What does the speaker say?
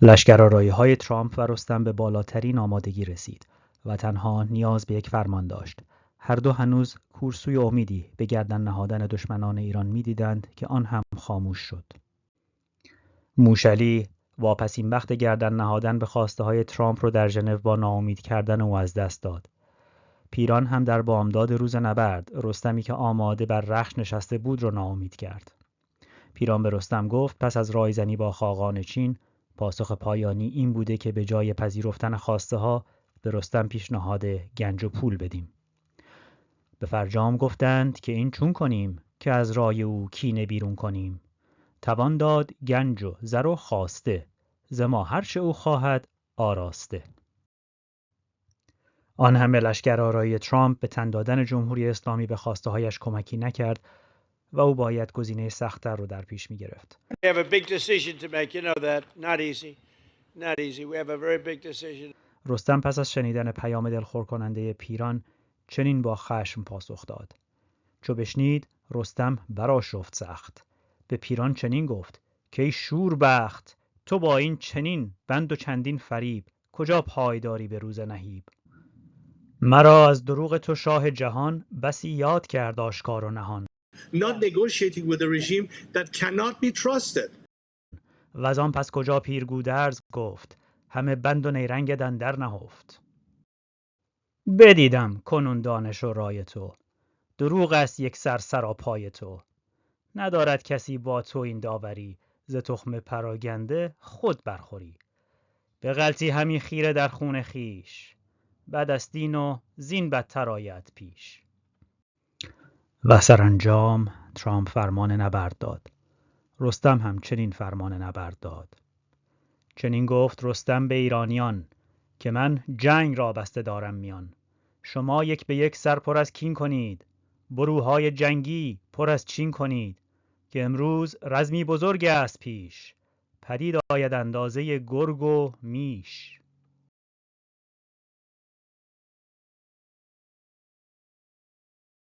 لشکرآرایی‌های ترامپ و رستم به بالاترین آمادگی رسید و تنها نیاز به یک فرمان داشت. هر دو هنوز کورسوی امیدی به گردن نهادن دشمنان ایران می‌دیدند که آن هم خاموش شد. موشلی واپسین بخت گردن نهادن به خواسته‌های ترامپ را در ژنو با ناامید کردن او از دست داد. پیران هم در بامداد روز نبرد رستمی که آماده بر رخش نشسته بود را ناامید کرد. پیران به رستم گفت پس از رایزنی با خاقان چین پاسخ پایانی این بوده که به جای پذیرفتن خواسته ها به رستم پیشنهاد گنج و پول بدیم. به فرجام گفتند که این چون کنیم که از رای او کینه بیرون کنیم. توان داد گنج و زر و خواسته، ز ما هر چه او خواهد آراسته. آن همه لشکرآرایی ترامپ به تن دادن جمهوری اسلامی به خواسته هایش کمکی نکرد و او باید گزینه سخت‌تر رو در پیش می گرفت. رستم پس از شنیدن پیام دلخور کننده پیران چنین با خشم پاسخ داد. چو بشنید رستم برآشفت سخت. به پیران چنین گفت که ای شوربخت، تو با این چنین بند و چندین فریب کجا پایداری به روز نهیب؟ مرا از دروغ تو شاه جهان بسی یاد کرد آشکار و نهان. Not negotiating with a regime that cannot be trusted. وزان پس کجا پیر گودرز گفت، همه بند و نیرنگ اندر نهفت. بدیدم کنون دانش و رای تو، دروغ است یک سراپای تو. ندارد کسی با تو این داوری، ز تخم پراگنده خود برخوری. به غلطی همی خیره در خون خیش، بد است این و زین بدتر آید پیش. و سرانجام ترامپ فرمان نبرد داد. رستم هم چنین فرمان نبرد داد. چنین گفت رستم به ایرانیان که من جنگ را بسته دارم میان. شما یک به یک سر پر از کین کنید، بروهای جنگی پر از چین کنید، که امروز رزمی بزرگ است پیش، پدید آید اندازه گرگ و میش.